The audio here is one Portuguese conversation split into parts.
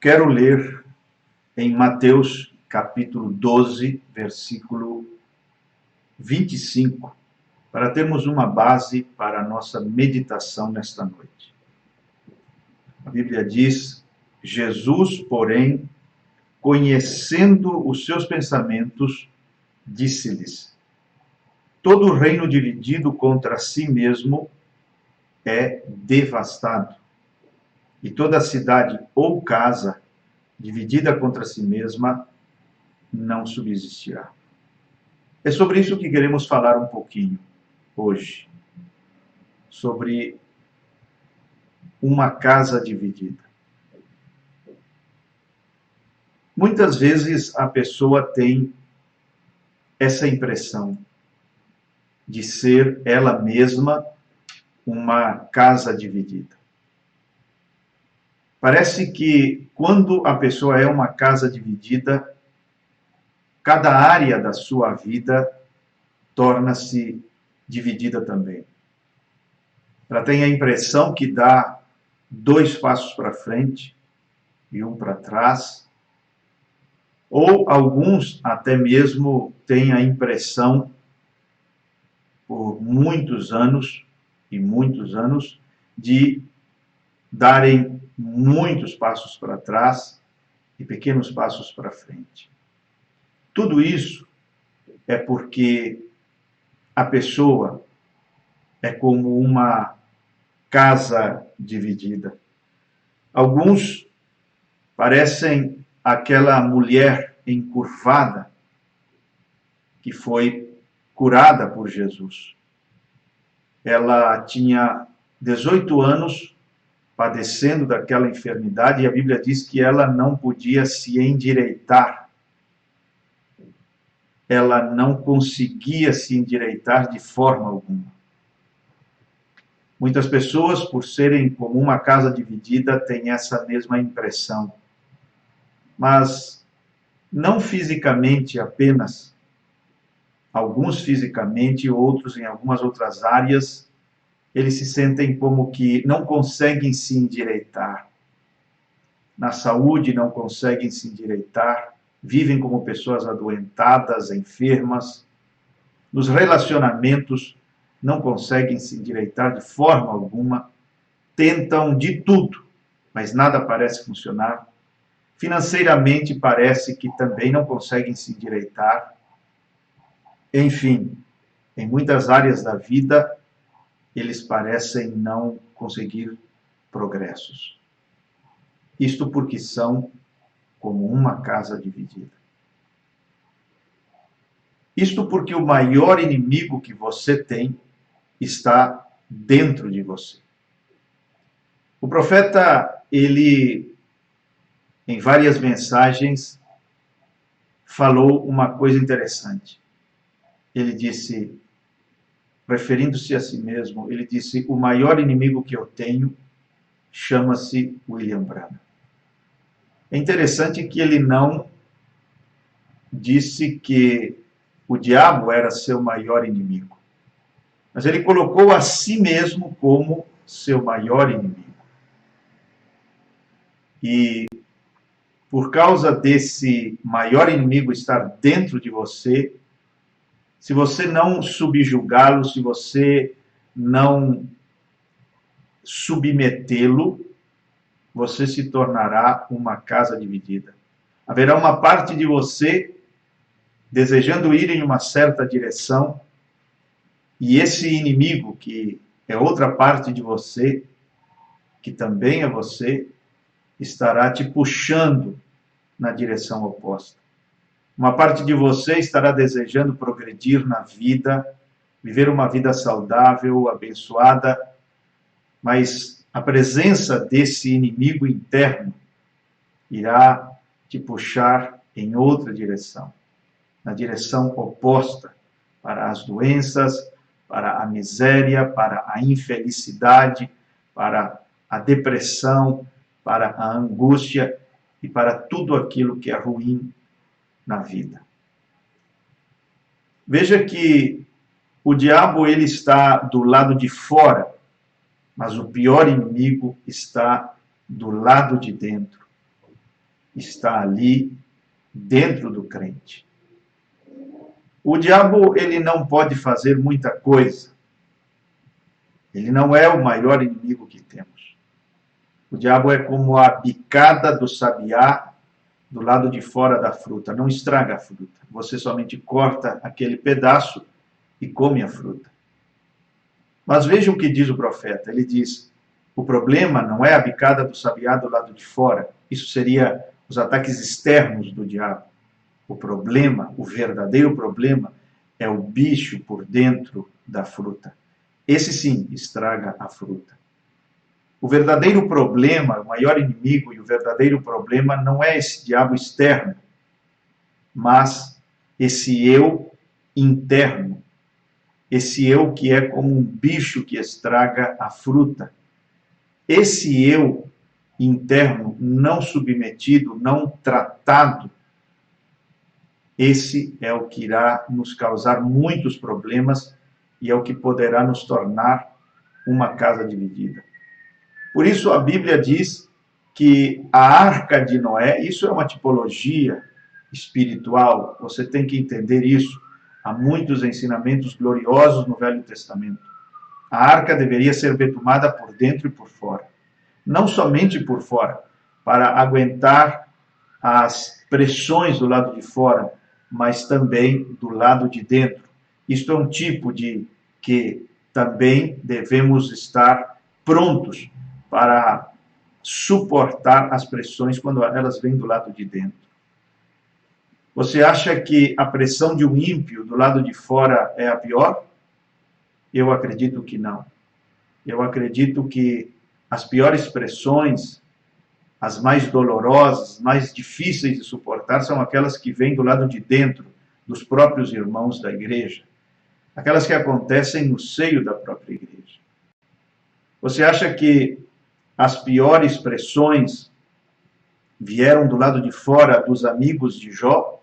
Quero ler em Mateus capítulo 12, versículo 25, para termos uma base para a nossa meditação nesta noite. A Bíblia diz: Jesus, porém, conhecendo os seus pensamentos, disse-lhes: todo reino dividido contra si mesmo é devastado, e toda cidade ou casa dividida contra si mesma não subsistirá. É sobre isso que queremos falar um pouquinho hoje, sobre uma casa dividida. Muitas vezes a pessoa tem essa impressão de ser ela mesma uma casa dividida. Parece que quando a pessoa é uma casa dividida, cada área da sua vida torna-se dividida também. Ela tem a impressão que dá 2 passos para frente e 1 para trás, ou alguns até mesmo têm a impressão, por muitos anos, de darem muitos passos para trás e pequenos passos para frente. Tudo isso é porque a pessoa é como uma casa dividida. Alguns parecem aquela mulher encurvada que foi curada por Jesus. Ela tinha 18 anos padecendo daquela enfermidade e a Bíblia diz que ela não podia se endireitar. Ela não conseguia se endireitar de forma alguma. Muitas pessoas, por serem como uma casa dividida, têm essa mesma impressão. Mas não fisicamente apenas. Alguns fisicamente, outros em algumas outras áreas, eles se sentem como que não conseguem se endireitar. Na saúde não conseguem se endireitar, vivem como pessoas adoentadas, enfermas. Nos relacionamentos não conseguem se endireitar de forma alguma, tentam de tudo, mas nada parece funcionar. Financeiramente parece que também não conseguem se endireitar. Enfim, em muitas áreas da vida, eles parecem não conseguir progressos. Isto porque são como uma casa dividida. Isto porque o maior inimigo que você tem está dentro de você. O profeta, ele, em várias mensagens, falou uma coisa interessante. Ele disse, referindo-se a si mesmo, ele disse: o maior inimigo que eu tenho chama-se William Branham. É interessante que ele não disse que o diabo era seu maior inimigo, mas ele colocou a si mesmo como seu maior inimigo. E por causa desse maior inimigo estar dentro de você, se você não subjugá-lo, se você não submetê-lo, você se tornará uma casa dividida. Haverá uma parte de você desejando ir em uma certa direção, e esse inimigo, que é outra parte de você, que também é você, estará te puxando na direção oposta. Uma parte de você estará desejando progredir na vida, viver uma vida saudável, abençoada, mas a presença desse inimigo interno irá te puxar em outra direção, na direção oposta, para as doenças, para a miséria, para a infelicidade, para a depressão, para a angústia e para tudo aquilo que é ruim na vida. Veja que o diabo, ele está do lado de fora, mas o pior inimigo está do lado de dentro. está ali dentro do crente. O diabo, ele não pode fazer muita coisa. Ele não é o maior inimigo que temos. O diabo é como a bicada do sabiá do lado de fora da fruta. Não estraga a fruta. Você somente corta aquele pedaço e come a fruta. Mas veja o que diz o profeta. Ele diz, o problema não é a bicada do sabiá do lado de fora. Isso seria os ataques externos do diabo. O problema, o verdadeiro problema, é o bicho por dentro da fruta. Esse sim estraga a fruta. O verdadeiro problema, o maior inimigo e o verdadeiro problema não é esse diabo externo, mas esse eu interno. Esse eu que é como um bicho que estraga a fruta. Esse eu interno não submetido, não tratado, esse é o que irá nos causar muitos problemas e é o que poderá nos tornar uma casa dividida. Por isso a Bíblia diz que a arca de Noé, isso é uma tipologia espiritual, você tem que entender isso. Há muitos ensinamentos gloriosos no Velho Testamento. A arca deveria ser betumada por dentro e por fora. Não somente por fora, para aguentar as pressões do lado de fora, mas também do lado de dentro. Isto é um tipo de que também devemos estar prontos para suportar as pressões quando elas vêm do lado de dentro. Você acha que a pressão de um ímpio do lado de fora é a pior? Eu acredito que não. Eu acredito que as piores pressões, as mais dolorosas, mais difíceis de suportar, são aquelas que vêm do lado de dentro, dos próprios irmãos da igreja. Aquelas que acontecem no seio da própria igreja. Você acha que as piores pressões vieram do lado de fora dos amigos de Jó?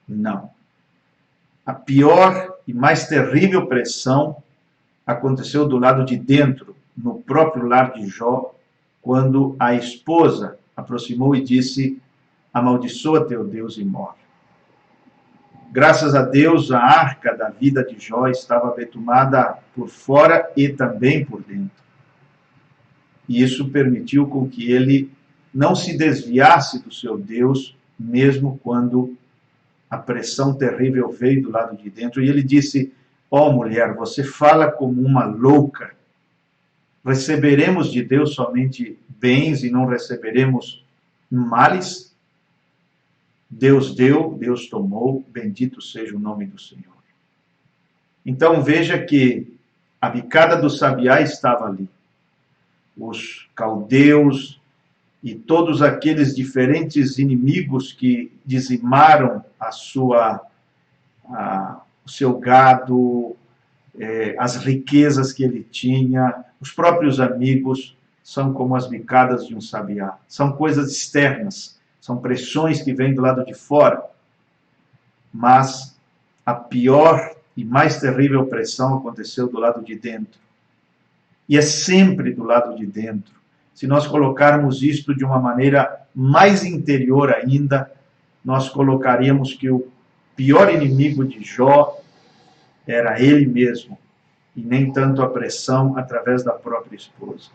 Não. A pior e mais terrível pressão aconteceu do lado de dentro, no próprio lar de Jó, quando a esposa aproximou e disse, amaldiçoa teu Deus e morre. Graças a Deus, a arca da vida de Jó estava betumada por fora e também por dentro. E isso permitiu com que ele não se desviasse do seu Deus, mesmo quando a pressão terrível veio do lado de dentro. E ele disse, ó mulher, você fala como uma louca. Receberemos de Deus somente bens e não receberemos males? Deus deu, Deus tomou, bendito seja o nome do Senhor. Então veja que a bicada do sabiá estava ali. Os caldeus e todos aqueles diferentes inimigos que dizimaram o seu gado, as riquezas que ele tinha, os próprios amigos, são como as bicadas de um sabiá. São coisas externas, são pressões que vêm do lado de fora. Mas a pior e mais terrível pressão aconteceu do lado de dentro. E é sempre do lado de dentro. Se nós colocarmos isto de uma maneira mais interior ainda, nós colocaríamos que o pior inimigo de Jó era ele mesmo, e nem tanto a pressão através da própria esposa.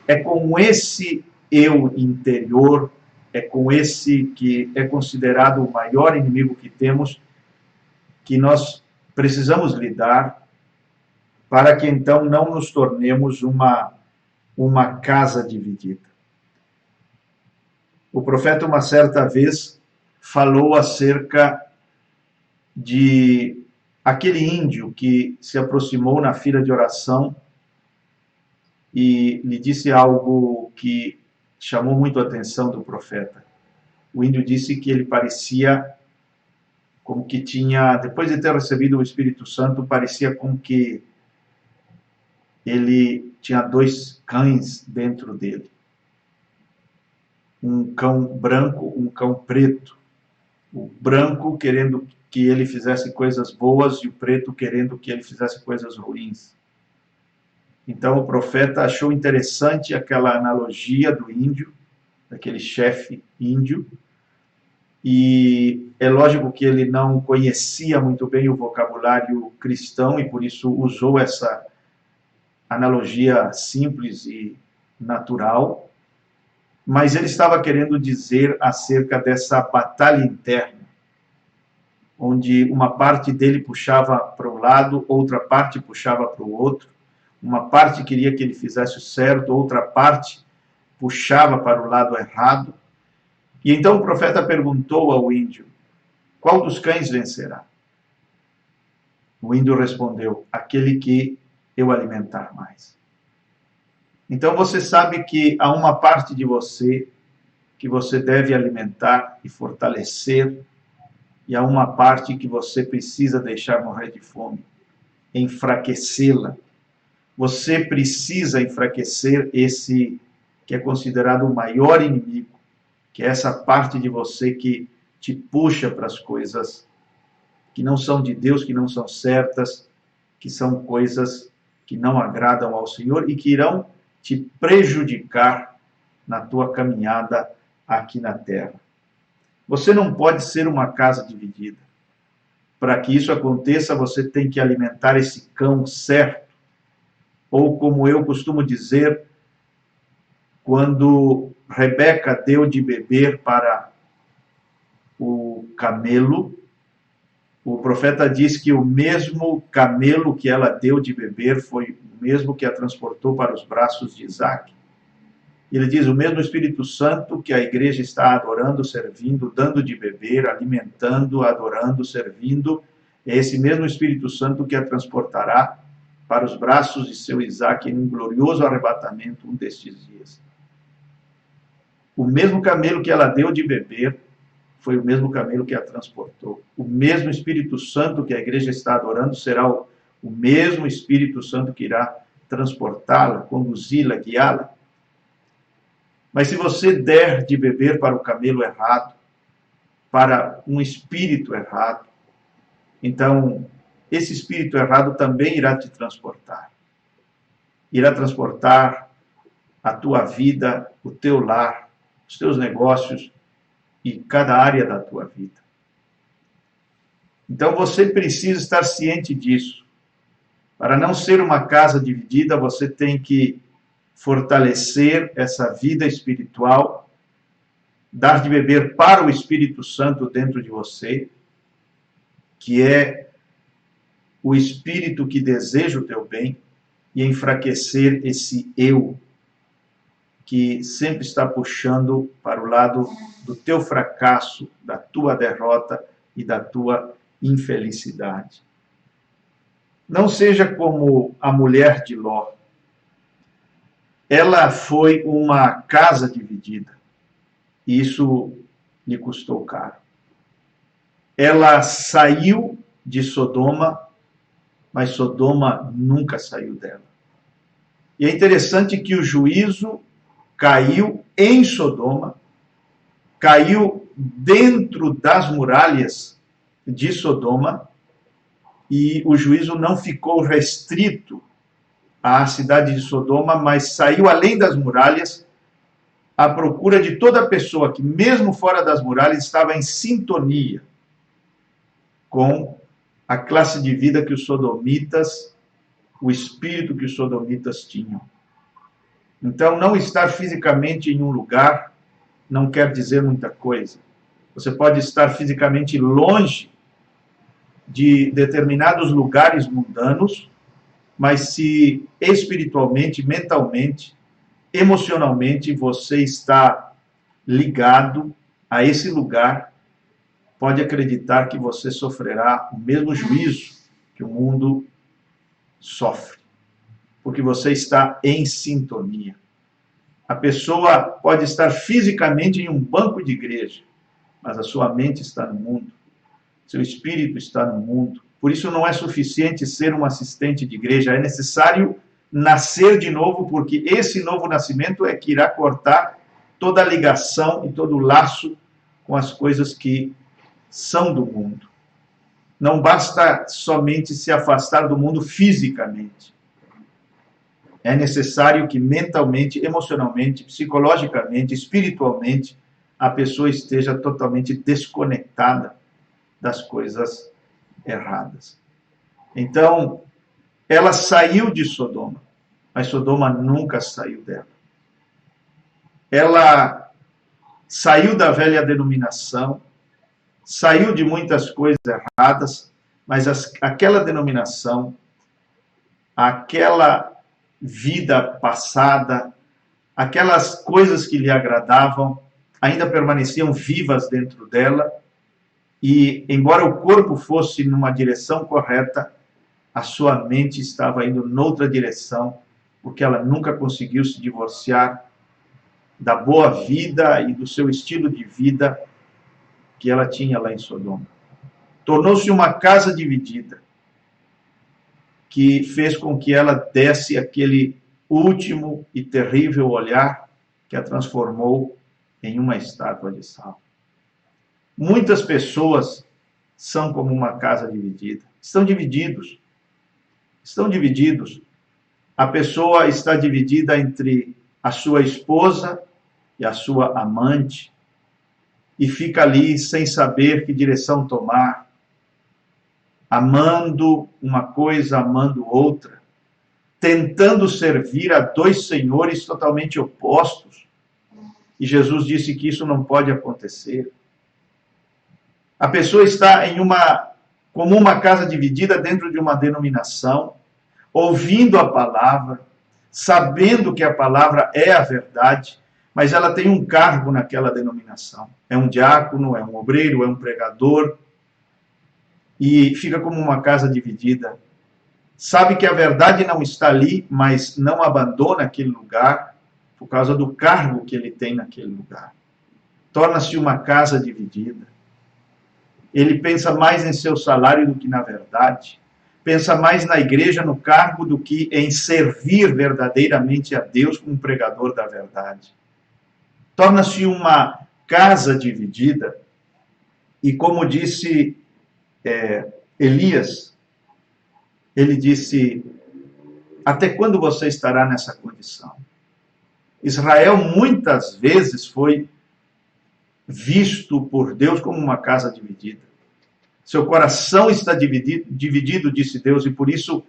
É com esse eu interior, é com esse que é considerado o maior inimigo que temos, que nós precisamos lidar, para que então não nos tornemos uma casa dividida. O profeta, uma certa vez, falou acerca de aquele índio que se aproximou na fila de oração e lhe disse algo que chamou muito a atenção do profeta. O índio disse que ele parecia como que tinha, depois de ter recebido o Espírito Santo, parecia como que ele tinha 2 cães dentro dele. Um cão branco, um cão preto. O branco querendo que ele fizesse coisas boas e o preto querendo que ele fizesse coisas ruins. Então o profeta achou interessante aquela analogia do índio daquele chefe índio, e é lógico que ele não conhecia muito bem o vocabulário cristão e por isso usou essa analogia simples e natural, mas ele estava querendo dizer acerca dessa batalha interna, onde uma parte dele puxava para um lado, outra parte puxava para o outro, uma parte queria que ele fizesse o certo, outra parte puxava para o lado errado. E então o profeta perguntou ao índio: qual dos cães vencerá? O índio respondeu: aquele que eu alimentar mais. Então você sabe que há uma parte de você que você deve alimentar e fortalecer, e há uma parte que você precisa deixar morrer de fome, enfraquecê-la. Você precisa enfraquecer esse que é considerado o maior inimigo, que é essa parte de você que te puxa para as coisas que não são de Deus, que não são certas, que são coisas que não agradam ao Senhor e que irão te prejudicar na tua caminhada aqui na terra. Você não pode ser uma casa dividida. Para que isso aconteça, você tem que alimentar esse cão certo. Ou, como eu costumo dizer, quando Rebeca deu de beber para o camelo, o profeta diz que o mesmo camelo que ela deu de beber foi o mesmo que a transportou para os braços de Isaac. Ele diz: o mesmo Espírito Santo que a igreja está adorando, servindo, dando de beber, alimentando, adorando, servindo, é esse mesmo Espírito Santo que a transportará para os braços de seu Isaac em um glorioso arrebatamento um destes dias. O mesmo camelo que ela deu de beber foi o mesmo camelo que a transportou. O mesmo Espírito Santo que a igreja está adorando será o mesmo Espírito Santo que irá transportá-la, conduzi-la, guiá-la. Mas se você der de beber para o camelo errado, para um espírito errado, então esse espírito errado também irá te transportar. Irá transportar a tua vida, o teu lar, os teus negócios e cada área da tua vida. Então você precisa estar ciente disso. Para não ser uma casa dividida, você tem que fortalecer essa vida espiritual, dar de beber para o Espírito Santo dentro de você, que é o Espírito que deseja o teu bem, e enfraquecer esse eu, que sempre está puxando para o lado do teu fracasso, da tua derrota e da tua infelicidade. Não seja como a mulher de Ló. Ela foi uma casa dividida. E isso lhe custou caro. Ela saiu de Sodoma, mas Sodoma nunca saiu dela. E é interessante que o juízo caiu em Sodoma, caiu dentro das muralhas de Sodoma, e o juízo não ficou restrito à cidade de Sodoma, mas saiu além das muralhas, à procura de toda pessoa que, mesmo fora das muralhas, estava em sintonia com a classe de vida que os sodomitas, o espírito que os sodomitas tinham. Então, não estar fisicamente em um lugar não quer dizer muita coisa. Você pode estar fisicamente longe de determinados lugares mundanos, mas se espiritualmente, mentalmente, emocionalmente você está ligado a esse lugar, pode acreditar que você sofrerá o mesmo juízo que o mundo sofre, porque você está em sintonia. A pessoa pode estar fisicamente em um banco de igreja, mas a sua mente está no mundo, seu espírito está no mundo. Por isso não é suficiente ser um assistente de igreja, é necessário nascer de novo, porque esse novo nascimento é que irá cortar toda a ligação e todo o laço com as coisas que são do mundo. Não basta somente se afastar do mundo fisicamente. É necessário que mentalmente, emocionalmente, psicologicamente, espiritualmente, a pessoa esteja totalmente desconectada das coisas erradas. Então, ela saiu de Sodoma, mas Sodoma nunca saiu dela. Ela saiu da velha denominação, saiu de muitas coisas erradas, mas aquela denominação, aquela vida passada, aquelas coisas que lhe agradavam, ainda permaneciam vivas dentro dela, e embora o corpo fosse numa direção correta, a sua mente estava indo noutra direção, porque ela nunca conseguiu se divorciar da boa vida e do seu estilo de vida que ela tinha lá em Sodoma. Tornou-se uma casa dividida, que fez com que ela desse aquele último e terrível olhar que a transformou em uma estátua de sal. Muitas pessoas são como uma casa dividida. Estão divididos. Estão divididos. A pessoa está dividida entre a sua esposa e a sua amante, e fica ali sem saber que direção tomar, amando uma coisa, amando outra, tentando servir a dois senhores totalmente opostos. E Jesus disse que isso não pode acontecer. A pessoa está como uma casa dividida dentro de uma denominação, ouvindo a palavra, sabendo que a palavra é a verdade, mas ela tem um cargo naquela denominação. É um diácono, é um obreiro, é um pregador, e fica como uma casa dividida. Sabe que a verdade não está ali, mas não abandona aquele lugar por causa do cargo que ele tem naquele lugar. Torna-se uma casa dividida. Ele pensa mais em seu salário do que na verdade. Pensa mais na igreja, no cargo, do que em servir verdadeiramente a Deus como pregador da verdade. Torna-se uma casa dividida. E como disse Elias, ele disse: até quando você estará nessa condição? Israel muitas vezes foi visto por Deus como uma casa dividida. Seu coração está dividido, disse Deus, e por isso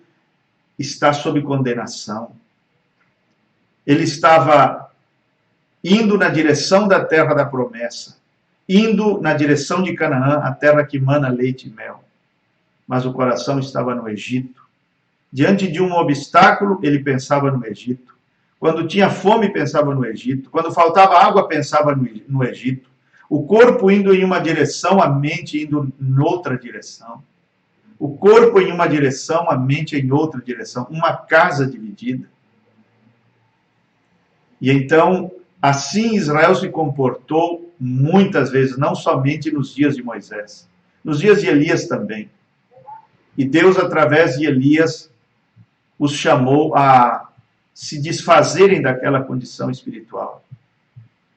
está sob condenação. Ele estava indo na direção da terra da promessa, indo na direção de Canaã, a terra que mana leite e mel. Mas o coração estava no Egito. Diante de um obstáculo, ele pensava no Egito. Quando tinha fome, pensava no Egito. Quando faltava água, pensava no Egito. O corpo indo em uma direção, a mente indo em outra direção. O corpo em uma direção, a mente em outra direção. Uma casa dividida. E então, assim Israel se comportou muitas vezes, não somente nos dias de Moisés, nos dias de Elias também. E Deus, através de Elias, os chamou a se desfazerem daquela condição espiritual.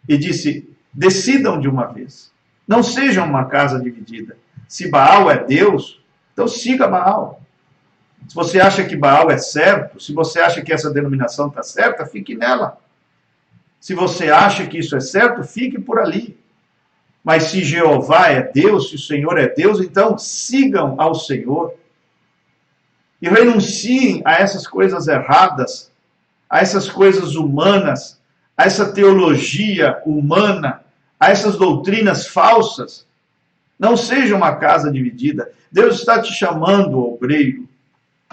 E disse: decidam de uma vez. Não sejam uma casa dividida. Se Baal é Deus, então siga Baal. Se você acha que Baal é certo, se você acha que essa denominação está certa, fique nela. Se você acha que isso é certo, fique por ali. Mas se Jeová é Deus, se o Senhor é Deus, então sigam ao Senhor. E renunciem a essas coisas erradas, a essas coisas humanas, a essa teologia humana, a essas doutrinas falsas. Não seja uma casa dividida. Deus está te chamando, obreiro.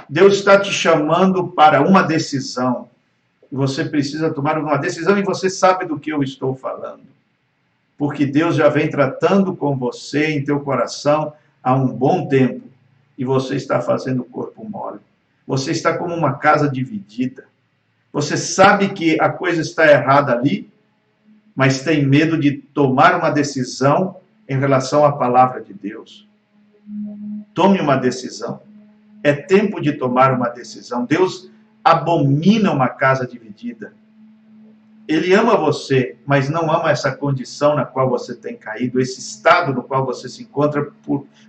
Deus está te chamando para uma decisão. Você precisa tomar uma decisão e você sabe do que eu estou falando. Porque Deus já vem tratando com você em teu coração há um bom tempo. E você está fazendo o corpo mole. Você está como uma casa dividida. Você sabe que a coisa está errada ali, mas tem medo de tomar uma decisão em relação à palavra de Deus. Tome uma decisão. É tempo de tomar uma decisão. Deus abomina uma casa dividida. Ele ama você, mas não ama essa condição na qual você tem caído, esse estado no qual você se encontra,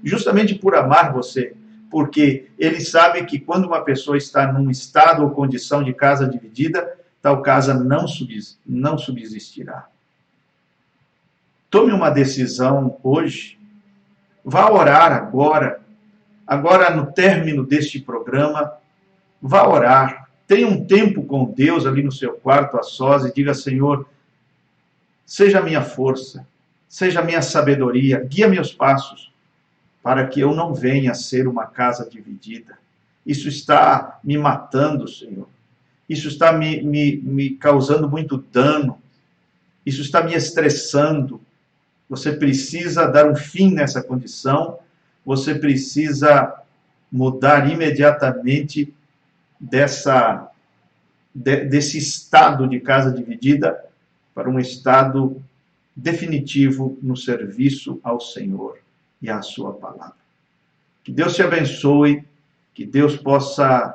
justamente por amar você, porque ele sabe que quando uma pessoa está num estado ou condição de casa dividida, tal casa não subsistirá. Tome uma decisão hoje, vá orar agora no término deste programa, vá orar, tenha um tempo com Deus ali no seu quarto a sós e diga: Senhor, seja a minha força, seja a minha sabedoria, guia meus passos, para que eu não venha a ser uma casa dividida. Isso está me matando, Senhor. Isso está me causando muito dano. Isso está me estressando. Você precisa dar um fim nessa condição. Você precisa mudar imediatamente desse estado de casa dividida para um estado definitivo no serviço ao Senhor e à sua palavra. Que Deus te abençoe, que Deus possa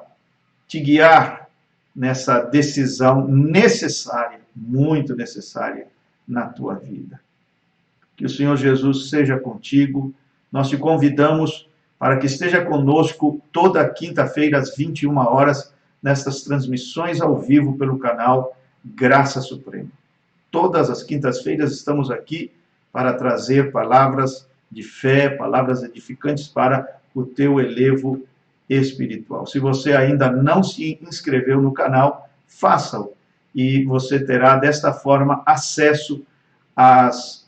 te guiar nessa decisão necessária, muito necessária na tua vida. Que o Senhor Jesus seja contigo. Nós te convidamos para que esteja conosco toda quinta-feira às 21 horas nestas transmissões ao vivo pelo canal Graça Suprema. Todas as quintas-feiras estamos aqui para trazer palavras de fé, palavras edificantes para o teu elevo espiritual. Se você ainda não se inscreveu no canal, faça-o e você terá desta forma acesso às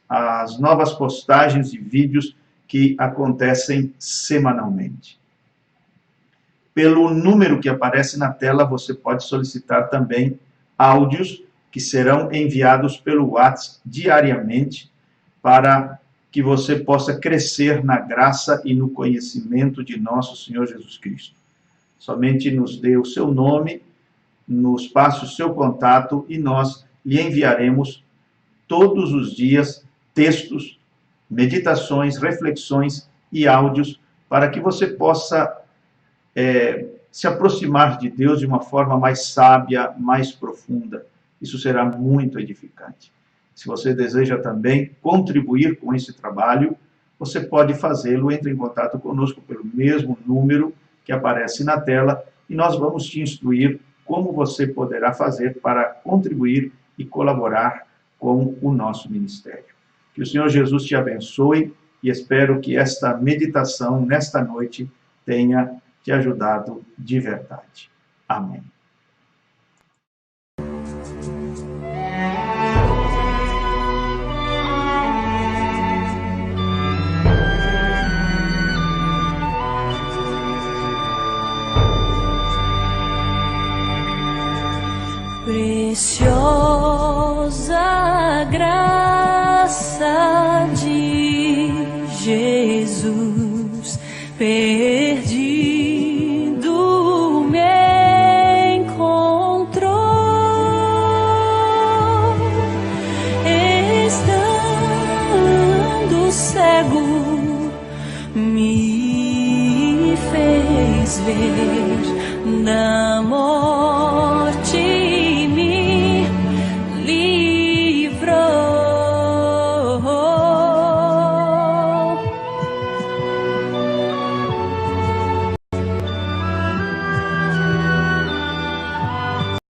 novas postagens e vídeos que acontecem semanalmente. Pelo número que aparece na tela, você pode solicitar também áudios que serão enviados pelo WhatsApp diariamente para que você possa crescer na graça e no conhecimento de nosso Senhor Jesus Cristo. Somente nos dê o seu nome, nos passe o seu contato e nós lhe enviaremos todos os dias textos, meditações, reflexões e áudios para que você possa se aproximar de Deus de uma forma mais sábia, mais profunda. Isso será muito edificante. Se você deseja também contribuir com esse trabalho, você pode fazê-lo. Entre em contato conosco pelo mesmo número que aparece na tela e nós vamos te instruir como você poderá fazer para contribuir e colaborar com o nosso ministério. Que o Senhor Jesus te abençoe e espero que esta meditação nesta noite tenha te ajudado de verdade. Amém. Preciosa graça de Jesus, perdido me encontrou, estando cego, me fez ver.